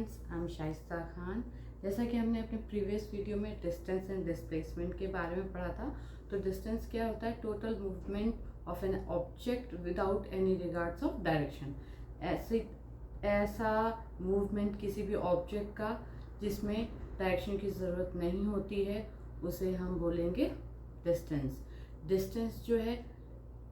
Friends, I am Shaista Khan. जैसा कि हमने अपने प्रीवियस वीडियो में डिस्टेंस एंड डिस्प्लेसमेंट के बारे में पढ़ा था, तो डिस्टेंस क्या होता है? Total movement of an object without any regards of direction. ऐसा मूवमेंट किसी भी ऑब्जेक्ट का जिसमें डायरेक्शन की ज़रूरत नहीं होती है, उसे हम बोलेंगे डिस्टेंस। डिस्टेंस जो है,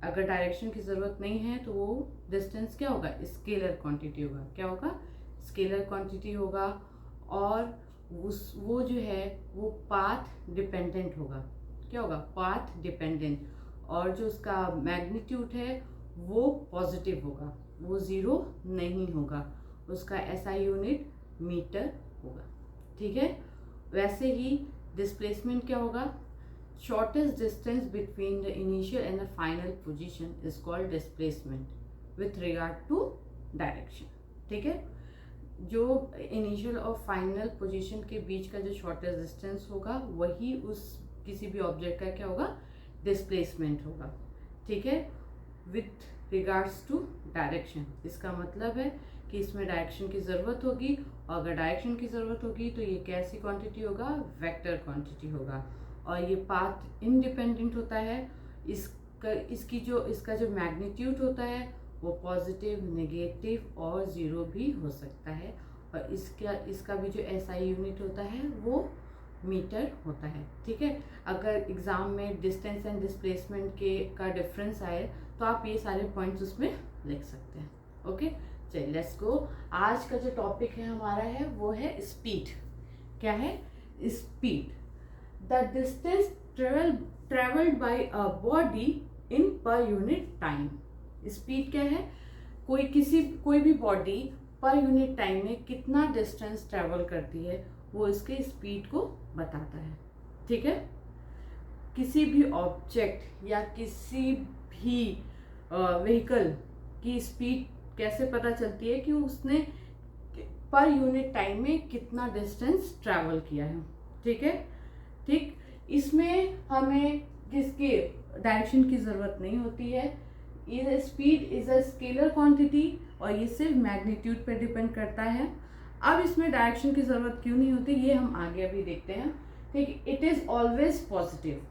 अगर डायरेक्शन की ज़रूरत नहीं है तो वो डिस्टेंस क्या होगा? स्केलर क्वांटिटी होगा। क्या होगा? स्केलर क्वांटिटी होगा। और वो जो है वो पाथ डिपेंडेंट होगा। क्या होगा? Path dependent. और जो उसका मैग्नीट्यूड है वो पॉजिटिव होगा, वो ज़ीरो नहीं होगा। उसका एसआई यूनिट मीटर होगा। ठीक है। वैसे ही डिस्प्लेसमेंट क्या होगा? Shortest distance between the initial and the final position is called displacement with regard to direction. ठीक है। जो इनिशियल और फाइनल पोजीशन के बीच का जो शॉर्टेस्ट डिस्टेंस होगा वही उस किसी भी ऑब्जेक्ट का क्या होगा? डिस्प्लेसमेंट होगा। ठीक है। विथ रिगार्ड्स टू डायरेक्शन, इसका मतलब है कि इसमें डायरेक्शन की ज़रूरत होगी, और अगर डायरेक्शन की ज़रूरत होगी तो ये कैसी क्वांटिटी होगा? वेक्टर क्वांटिटी होगा। और ये पाथ इंडिपेंडेंट होता है। इसका जो मैग्नीट्यूड होता है वो पॉजिटिव, नेगेटिव और ज़ीरो भी हो सकता है। और इसका भी जो एसआई यूनिट होता है वो मीटर होता है। ठीक है। अगर एग्ज़ाम में डिस्टेंस एंड डिस्प्लेसमेंट का डिफरेंस आए तो आप ये सारे पॉइंट्स उसमें लिख सकते हैं। ओके, चलिए लेट्स गो। आज का जो टॉपिक है हमारा है वो है स्पीड। क्या है? Speed. The distance traveled by a body in per unit time. Speed क्या है? कोई भी बॉडी पर यूनिट टाइम में कितना डिस्टेंस ट्रेवल करती है वो इसके स्पीड को बताता है। ठीक है। किसी भी ऑब्जेक्ट या किसी भी व्हीकल की स्पीड कैसे पता चलती है? कि उसने पर यूनिट टाइम में कितना डिस्टेंस ट्रैवल किया है। ठीक है। ठीक। इसमें हमें किसके डायरेक्शन की ज़रूरत नहीं होती है। ये speed is a scalar quantity और ये सिर्फ मैग्नीट्यूड पे डिपेंड करता है। अब इसमें डायरेक्शन की ज़रूरत क्यों नहीं होती ये हम आगे अभी देखते हैं। ठीक। It is always positive.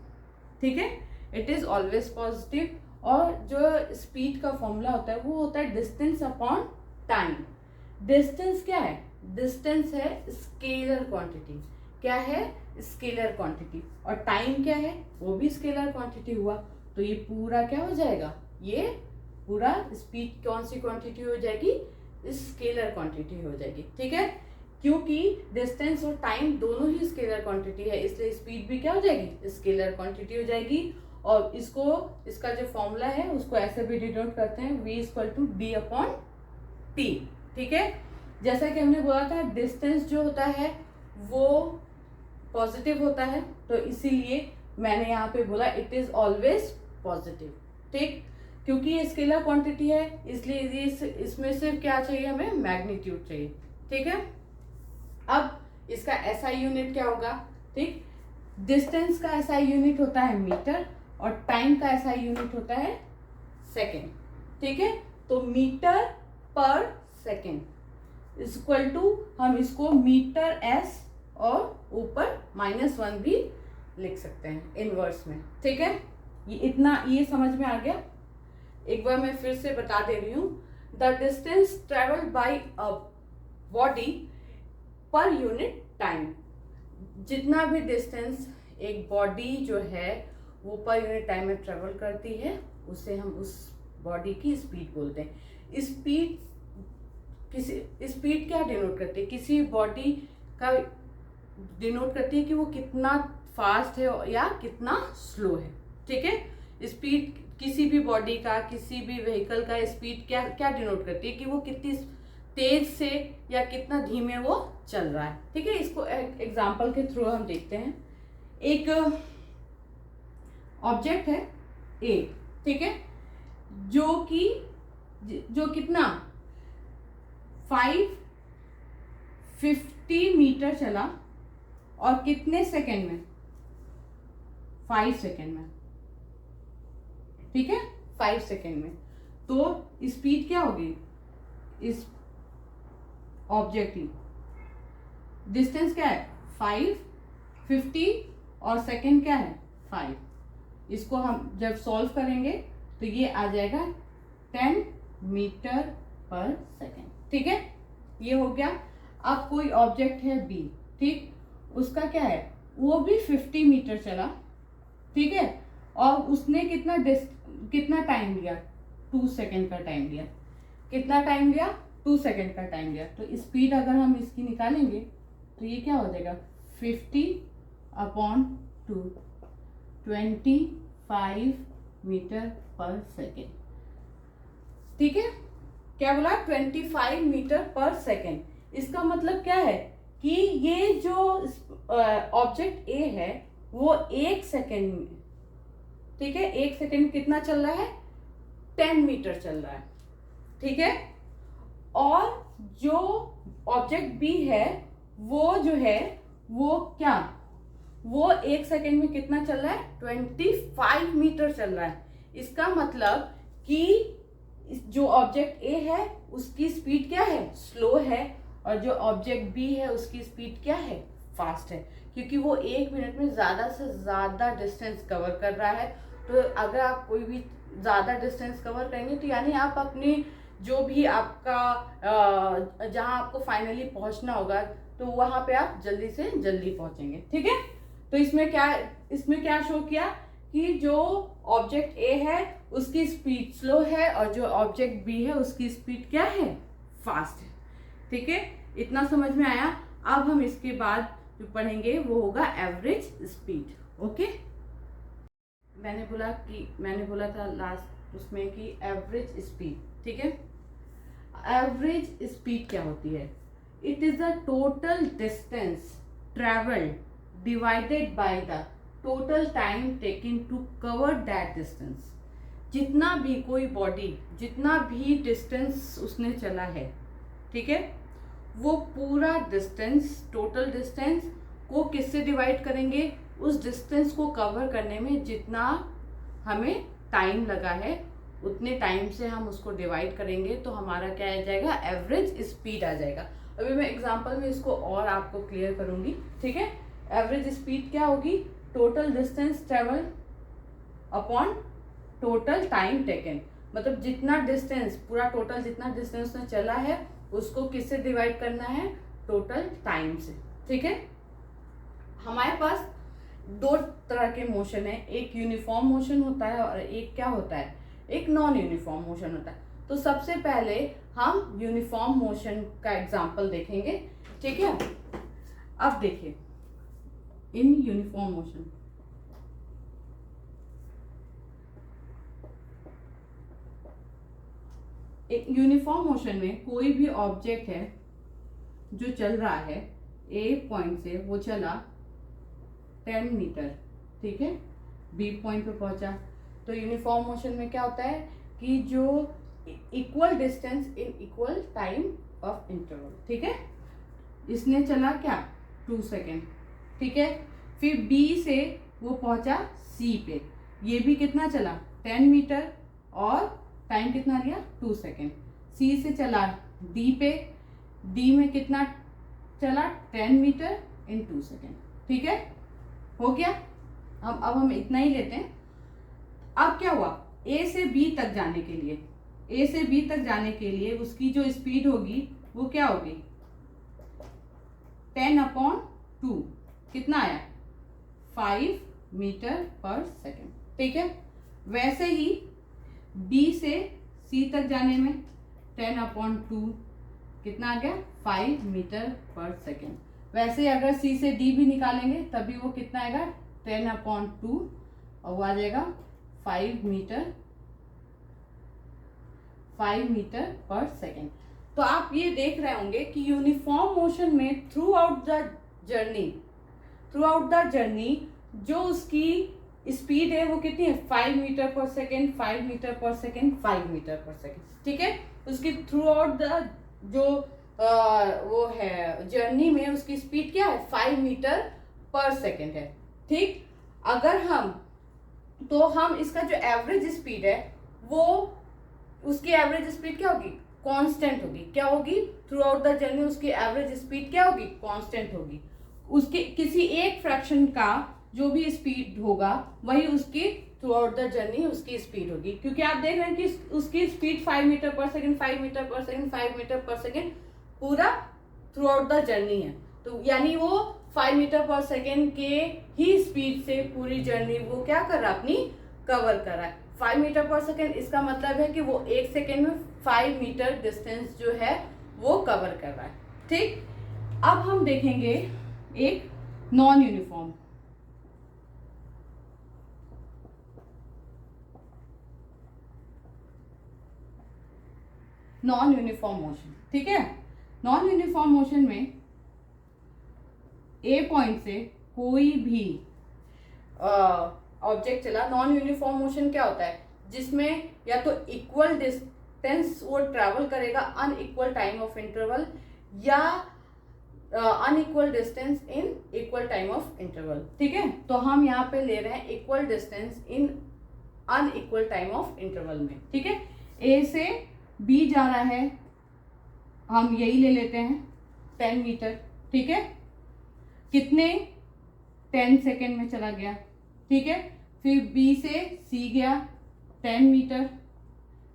ठीक है। It is always positive. और जो स्पीड का फॉर्मूला होता है वो होता है डिस्टेंस अपॉन टाइम। डिस्टेंस क्या है? डिस्टेंस है स्केलर क्वांटिटी। क्या है? Scalar quantity. और टाइम क्या है? वो भी स्केलर क्वांटिटी हुआ। तो ये पूरा क्या हो जाएगा? ये पूरा स्पीड कौन सी क्वांटिटी हो जाएगी? स्केलर क्वांटिटी हो जाएगी। ठीक है। क्योंकि डिस्टेंस और टाइम दोनों ही स्केलर क्वांटिटी है, इसलिए स्पीड भी क्या हो जाएगी? स्केलर क्वांटिटी हो जाएगी। और इसका जो फॉर्मूला है उसको ऐसे भी डिनोट करते हैं, v = d/t। ठीक है। जैसा कि हमने बोला था डिस्टेंस जो होता है वो पॉजिटिव होता है, तो इसीलिए मैंने यहाँ पे बोला इट इज ऑलवेज पॉजिटिव। ठीक। क्योंकि ये स्केलर क्वांटिटी है इसलिए इसमें सिर्फ क्या चाहिए? हमें मैग्नीट्यूड चाहिए। ठीक है। अब इसका एसआई यूनिट क्या होगा? ठीक। डिस्टेंस का एसआई यूनिट होता है मीटर और टाइम का एसआई यूनिट होता है सेकेंड। ठीक है। तो मीटर पर सेकेंड इक्वल टू हम इसको मीटर एस और ऊपर -1 भी लिख सकते हैं इनवर्स में। ठीक है। ये समझ में आ गया? एक बार मैं फिर से बता दे रही हूं। The distance travelled by a body per unit time. जितना भी डिस्टेंस एक बॉडी जो है वो पर यूनिट टाइम में ट्रेवल करती है उसे हम उस बॉडी की स्पीड बोलते हैं। स्पीड क्या डिनोट करती है? किसी बॉडी का डिनोट करती है कि वो कितना फास्ट है या कितना स्लो है। ठीक है। स्पीड किसी भी बॉडी का, किसी भी व्हीकल का स्पीड क्या डिनोट करती है? कि वो कितनी तेज से या कितना धीमे वो चल रहा है। ठीक है। इसको एग्जांपल के थ्रू हम देखते हैं। एक ऑब्जेक्ट है ए। ठीक है। जो कितना 550 मीटर चला और कितने सेकंड में? 5 सेकंड में। ठीक है। 5 सेकंड में। तो स्पीड क्या होगी इस ऑब्जेक्ट की? डिस्टेंस क्या है 5, 50 और सेकेंड क्या है 5। इसको हम जब सॉल्व करेंगे तो ये आ जाएगा 10 मीटर पर सेकेंड। ठीक है, ये हो गया। अब कोई ऑब्जेक्ट है बी, ठीक, उसका क्या है, वो भी 50 मीटर चला, ठीक है, और उसने कितना टाइम लिया, 2 सेकेंड का टाइम लिया। कितना टाइम लिया, 2 सेकेंड का टाइम लिया। तो स्पीड अगर हम इसकी निकालेंगे तो ये क्या हो जाएगा 50/2, 25 मीटर पर सेकेंड। ठीक है, क्या बोला 25 मीटर पर सेकेंड। इसका मतलब क्या है कि ये जो ऑब्जेक्ट ए है वो 1 सेकेंड में, ठीक है, 1 सेकेंड कितना चल रहा है 10 मीटर चल रहा है। ठीक है, और जो ऑब्जेक्ट बी है वो जो है वो क्या, वो 1 सेकेंड में कितना चल रहा है 25 मीटर चल रहा है। इसका मतलब कि जो ऑब्जेक्ट ए है उसकी स्पीड क्या है स्लो है, और जो ऑब्जेक्ट बी है उसकी स्पीड क्या है फास्ट है, क्योंकि वो 1 मिनट में ज्यादा से ज्यादा डिस्टेंस कवर कर रहा है। तो अगर आप कोई भी ज्यादा डिस्टेंस कवर करेंगे तो यानी आप अपनी जो भी आपका जहां आपको फाइनली पहुंचना होगा तो वहां पे आप जल्दी से जल्दी पहुंचेंगे। ठीक है, तो इसमें क्या शो किया कि जो ऑब्जेक्ट ए है उसकी स्पीड स्लो है और जो ऑब्जेक्ट बी है उसकी स्पीड क्या है फास्ट है। ठीक है, इतना समझ में आया। अब हम इसके बाद जो पढ़ेंगे वो होगा एवरेज स्पीड। ओके, मैंने बोला था लास्ट उसमें कि एवरेज स्पीड, ठीक है, एवरेज स्पीड क्या होती है, it is the total distance travelled divided by the total time taken to cover that distance. जितना भी कोई बॉडी जितना भी डिस्टेंस उसने चला है, ठीक है, वो पूरा डिस्टेंस टोटल डिस्टेंस को किससे डिवाइड करेंगे, उस डिस्टेंस को कवर करने में जितना हमें टाइम लगा है उतने टाइम से हम उसको डिवाइड करेंगे तो हमारा क्या आ जाएगा एवरेज स्पीड आ जाएगा। अभी मैं एग्जांपल में इसको और आपको क्लियर करूंगी। ठीक है, एवरेज स्पीड क्या होगी, total distance travel upon total time taken, मतलब जितना डिस्टेंस पूरा टोटल जितना डिस्टेंस में चला है उसको किससे डिवाइड करना है टोटल टाइम से। ठीक है, हमारे पास 2 तरह के मोशन है, एक यूनिफॉर्म मोशन होता है और एक क्या होता है एक नॉन यूनिफॉर्म मोशन होता है। तो सबसे पहले हम यूनिफॉर्म मोशन का एग्जांपल देखेंगे। ठीक है, अब देखिए इन यूनिफॉर्म मोशन, एक यूनिफॉर्म मोशन में कोई भी ऑब्जेक्ट है जो चल रहा है ए पॉइंट से, वो चला 10 मीटर, ठीक है, बी पॉइंट पे पहुंचा। तो यूनिफॉर्म मोशन में क्या होता है कि जो equal distance in equal time of interval, ठीक है, इसने चला क्या 2 सेकेंड, ठीक है, फिर बी से वो पहुंचा सी पे, ये भी कितना चला 10 मीटर और टाइम कितना लिया 2 सेकेंड। सी से चला डी पे, डी में कितना चला 10 मीटर इन 2 सेकेंड। ठीक है, हो गया। अब हम इतना ही लेते हैं। अब क्या हुआ, ए से बी तक जाने के लिए, ए से बी तक जाने के लिए उसकी जो स्पीड होगी वो क्या होगी 10/2, कितना आया 5 मीटर पर सेकेंड। ठीक है, वैसे ही बी से सी तक जाने में 10/2 कितना आ गया 5 मीटर पर सेकेंड। वैसे अगर सी से डी भी निकालेंगे तभी वो कितना आएगा 10/2 और वो आ जाएगा 5 मीटर पर सेकेंड। तो आप ये देख रहे होंगे कि यूनिफॉर्म मोशन में थ्रू आउट द जर्नी जो उसकी स्पीड है वो कितनी है 5 मीटर पर सेकेंड, 5 मीटर पर सेकेंड, 5 मीटर पर सेकेंड। ठीक है, उसकी थ्रू आउट द जो वो है जर्नी में उसकी स्पीड क्या है 5 मीटर पर सेकेंड है। ठीक, अगर हम इसका जो एवरेज स्पीड है वो उसकी एवरेज स्पीड क्या होगी कांस्टेंट होगी। क्या होगी? थ्रू आउट द जर्नी उसकी एवरेज स्पीड क्या होगी? कांस्टेंट होगी। उसके किसी एक फ्रैक्शन का जो भी स्पीड होगा वही उसकी थ्रू आउट द जर्नी उसकी स्पीड होगी। क्योंकि आप देख रहे हैं कि उसकी स्पीड 5 मीटर पर सेकेंड, 5 मीटर पर सेकेंड, 5 मीटर पर सेकेंड पूरा थ्रू आउट द जर्नी है। तो यानी वो 5 मीटर पर सेकेंड के ही स्पीड से पूरी जर्नी वो क्या कर रहा है? अपनी कवर कर रहा है। 5 मीटर पर सेकेंड, इसका मतलब है कि वो 1 सेकेंड में 5 मीटर डिस्टेंस जो है वो कवर कर रहा है। ठीक, अब हम देखेंगे एक non uniform. Non uniform motion, ठीक है। नॉन यूनिफॉर्म मोशन में ए पॉइंट से कोई भी ऑब्जेक्ट चला। नॉन यूनिफॉर्म मोशन क्या होता है? जिसमें या तो इक्वल डिस्टेंस वो ट्रैवल करेगा अनइक्वल टाइम ऑफ इंटरवल, या unequal distance in equal time of interval. ठीक है, तो हम यहाँ पे ले रहे हैं equal distance in unequal time of interval में। ठीक है, ए से बी जा रहा है, हम यही ले लेते हैं 10 मीटर। ठीक है, कितने? 10 सेकेंड में चला गया। ठीक है, फिर बी से सी गया 10 मीटर।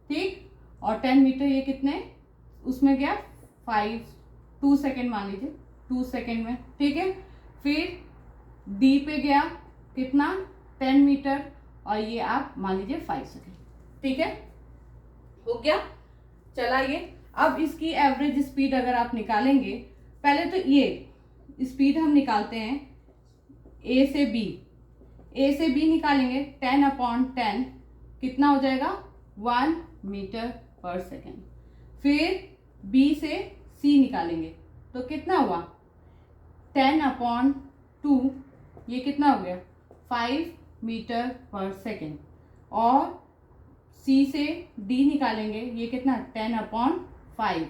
ठीक, और 10 मीटर ये कितने उसमें गया? 2 सेकेंड मान लीजिए, 2 सेकेंड में। ठीक है, फिर डी पे गया कितना? 10 मीटर, और ये आप मान लीजिए 5 सेकेंड। ठीक है, हो गया। चला ये, अब इसकी एवरेज स्पीड अगर आप निकालेंगे, पहले तो ये स्पीड हम निकालते हैं ए से बी। ए से बी निकालेंगे 10/10 कितना हो जाएगा? 1 मीटर पर सेकेंड। फिर बी से सी निकालेंगे तो कितना हुआ? 10/2, ये कितना हो गया? 5 मीटर पर सेकेंड। और सी से डी निकालेंगे, ये कितना? 10/5,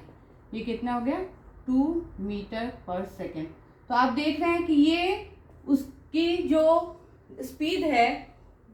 ये कितना हो गया? 2 मीटर पर सेकेंड। तो आप देख रहे हैं कि ये उसकी जो स्पीड है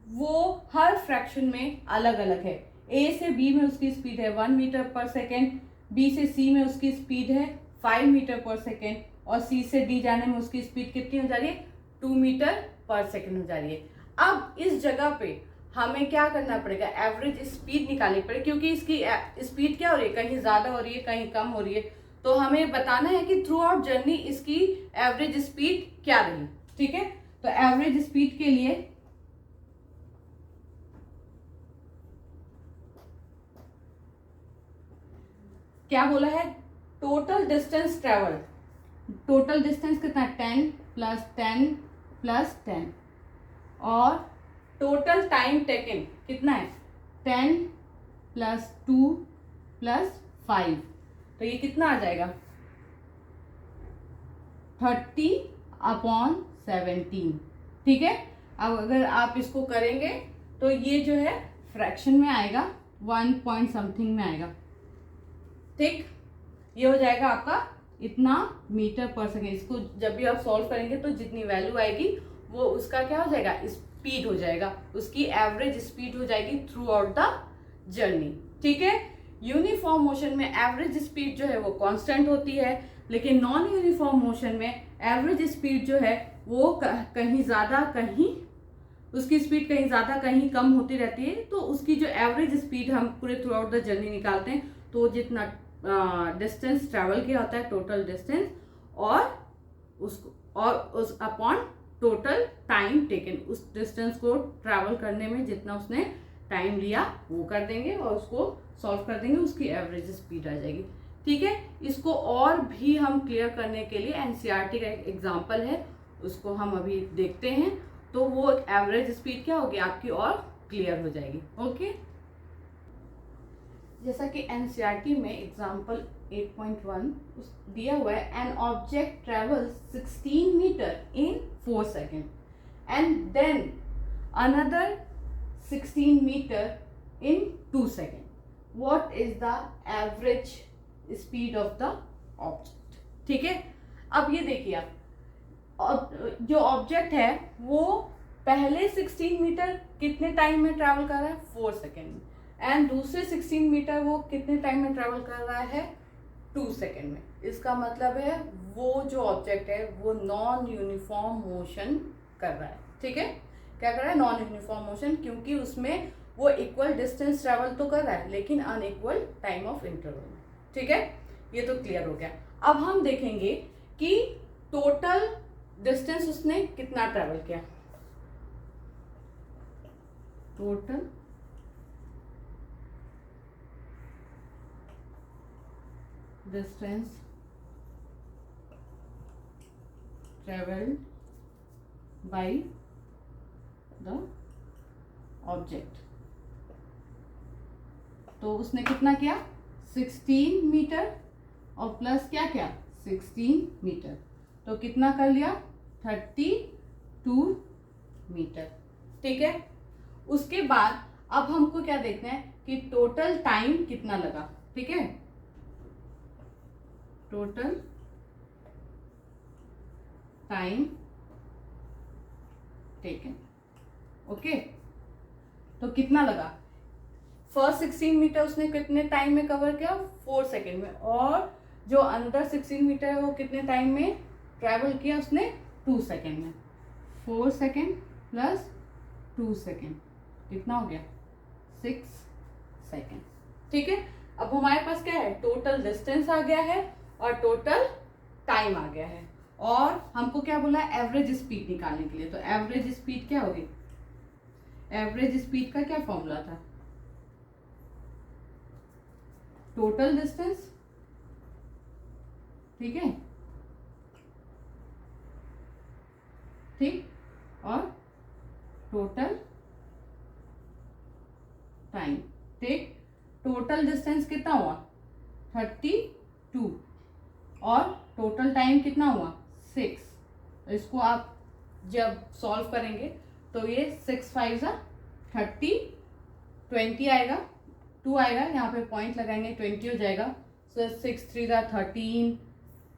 वो हर फ्रैक्शन में अलग अलग है। ए से बी में उसकी स्पीड है 1 मीटर पर सेकेंड, बी से सी में उसकी स्पीड है 5 मीटर पर सेकेंड, और सी से डी जाने में उसकी स्पीड कितनी हो जा रही है? 2 मीटर पर सेकेंड हो जा रही है। अब इस जगह पे हमें क्या करना पड़ेगा? एवरेज स्पीड निकालनी पड़ेगी, क्योंकि इसकी स्पीड क्या हो रही है? कहीं ज़्यादा हो रही है, कहीं कम हो रही है। तो हमें बताना है कि थ्रू आउट जर्नी इसकी एवरेज स्पीड क्या रही। ठीक है, तो एवरेज स्पीड के लिए क्या बोला है? Total distance travel. Total distance कितना? 10 + 10 + 10, और टोटल टाइम टेकन कितना है? 10 + 2 + 5, तो ये कितना आ जाएगा? 30/17। ठीक है, अब अगर आप इसको करेंगे तो ये जो है फ्रैक्शन में आएगा, 1 पॉइंट समथिंग में आएगा। ठीक, ये हो जाएगा आपका इतना मीटर पर सेकेंड। इसको जब भी आप सॉल्व करेंगे तो जितनी वैल्यू आएगी वो उसका क्या हो जाएगा? स्पीड हो जाएगा, उसकी एवरेज स्पीड हो जाएगी थ्रू आउट द जर्नी। ठीक है, यूनिफॉर्म मोशन में एवरेज स्पीड जो है वो कांस्टेंट होती है, लेकिन नॉन यूनिफॉर्म मोशन में एवरेज स्पीड जो है वो कहीं ज़्यादा, कहीं उसकी स्पीड कहीं ज़्यादा कहीं कम होती रहती है। तो उसकी जो एवरेज स्पीड हम पूरे थ्रू आउट द जर्नी निकालते हैं, तो जितना डिस्टेंस ट्रैवल किया होता है, टोटल डिस्टेंस, और उस अपॉन टोटल टाइम टेकन, उस डिस्टेंस को ट्रैवल करने में जितना उसने टाइम लिया वो कर देंगे, और उसको सॉल्व कर देंगे, उसकी एवरेज स्पीड आ जाएगी। ठीक है, इसको और भी हम क्लियर करने के लिए एनसीईआरटी का एक एग्जाम्पल है, उसको हम अभी देखते हैं, तो वो एवरेज स्पीड क्या होगी आपकी और क्लियर हो जाएगी। ओके, जैसा कि एनसीईआरटी में एग्जाम्पल 8.1 दिया हुआ है, an object travels 16 metre in 4 second and then another 16 metre in 2 second, what is the average speed of the object. ठीक है, अब ये देखिए आप, जो ऑब्जेक्ट है वो पहले 16 मीटर कितने टाइम में ट्रैवल कर रहा है? 4 सेकेंड में, एंड दूसरे 16 मीटर वो कितने टाइम में ट्रेवल कर रहा है, 2 सेकेंड में। इसका मतलब है वो जो ऑब्जेक्ट है वो नॉन यूनिफॉर्म मोशन कर रहा है। ठीक है, क्या कर रहा है, नॉन यूनिफॉर्म मोशन, क्योंकि उसमें वो इक्वल डिस्टेंस ट्रेवल तो कर रहा है लेकिन अनइक्वल टाइम ऑफ इंटरवल में। ठीक है, ये तो क्लियर हो गया। अब हम देखेंगे कि टोटल डिस्टेंस उसने कितना ट्रेवल किया। Total distance travelled by the object, तो उसने कितना किया, 16 मीटर और प्लस क्या क्या 16 मीटर, तो कितना कर लिया, 32 मीटर। ठीक है, उसके बाद अब हमको क्या देखना है कि टोटल टाइम कितना लगा। ठीक है, टोटल टाइम टेकन। ओके, तो कितना लगा, फर्स्ट 16 मीटर उसने कितने टाइम में कवर किया, 4 सेकेंड में, और जो अंदर 16 मीटर है वो कितने टाइम में ट्रैवल किया उसने, 2 सेकेंड में। 4 सेकेंड प्लस 2 सेकेंड कितना हो गया, 6 सेकेंड। ठीक है, अब हमारे पास क्या है, टोटल डिस्टेंस आ गया है और टोटल टाइम आ गया है, और हमको क्या बोला, एवरेज स्पीड निकालने के लिए। तो एवरेज स्पीड क्या होगी, एवरेज स्पीड का क्या फॉर्मूला था, टोटल डिस्टेंस, ठीक है, ठीक, और टोटल टाइम। ठीक, टोटल डिस्टेंस कितना हुआ, 32, और टोटल टाइम कितना हुआ, 6। इसको आप जब सॉल्व करेंगे तो ये 6 5 जा 30, 20 आएगा, 2 आएगा, यहाँ पे पॉइंट लगाएंगे, 20 हो जाएगा। सो 6 3 जा 13,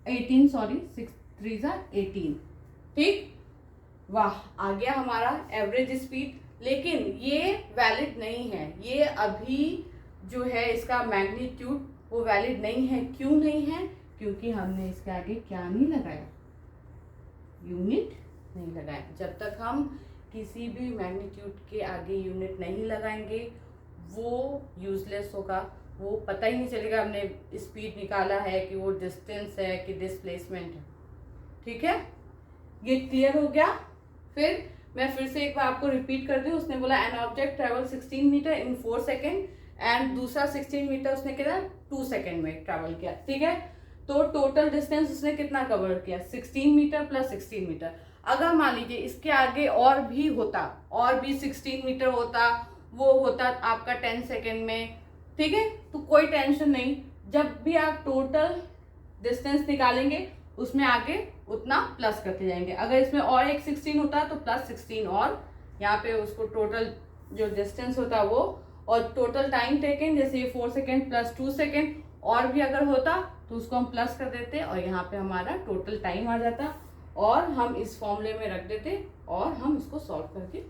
18 सॉरी 6 3 जा 18। ठीक, वाह, आ गया हमारा एवरेज स्पीड। लेकिन ये वैलिड नहीं है, ये अभी जो है इसका मैग्नीट्यूड वो वैलिड नहीं है। क्यों नहीं है, क्योंकि हमने इसके आगे क्या नहीं लगाया, यूनिट नहीं लगाया। जब तक हम किसी भी मैग्नीट्यूड के आगे यूनिट नहीं लगाएंगे वो यूजलेस होगा, वो पता ही नहीं चलेगा हमने स्पीड निकाला है कि वो डिस्टेंस है कि डिस्प्लेसमेंट है। ठीक है, ये क्लियर हो गया। फिर मैं फिर से एक बार आपको रिपीट कर दूं, उसने बोला an object travel 16 metre in 4 second and दूसरा 16 मीटर उसने कितना 2 सेकेंड में ट्रेवल किया। ठीक है, तो टोटल डिस्टेंस उसने कितना कवर किया, 16 मीटर प्लस 16 मीटर। अगर मान लीजिए इसके आगे और भी होता, और भी 16 मीटर होता, वो होता आपका 10 सेकेंड में, ठीक है, तो कोई टेंशन नहीं। जब भी आप टोटल डिस्टेंस निकालेंगे उसमें आगे उतना प्लस करते जाएंगे। अगर इसमें और एक 16 होता तो प्लस 16, और यहाँ पे उसको टोटल जो डिस्टेंस होता वो, और टोटल टाइम टेकन जैसे ये 4 सेकेंड प्लस 2 सेकेंड, और भी अगर होता तो उसको हम प्लस कर देते और यहाँ पे हमारा टोटल टाइम आ जाता, और हम इस फॉर्मूले में रख देते और हम इसको सॉल्व करके।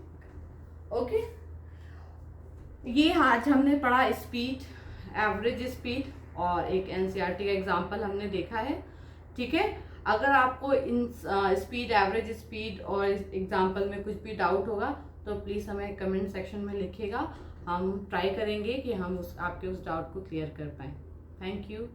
ओके, ये आज हमने पढ़ा स्पीड, एवरेज स्पीड, और एक एनसीईआरटी का एग्जांपल हमने देखा है। ठीक है, अगर आपको इन स्पीड, एवरेज स्पीड और एग्जांपल में कुछ भी डाउट होगा तो प्लीज़ हमें कमेंट सेक्शन में लिखिएगा। हम ट्राई करेंगे कि हम आपके उस डाउट को क्लियर कर पाएँ। Thank you.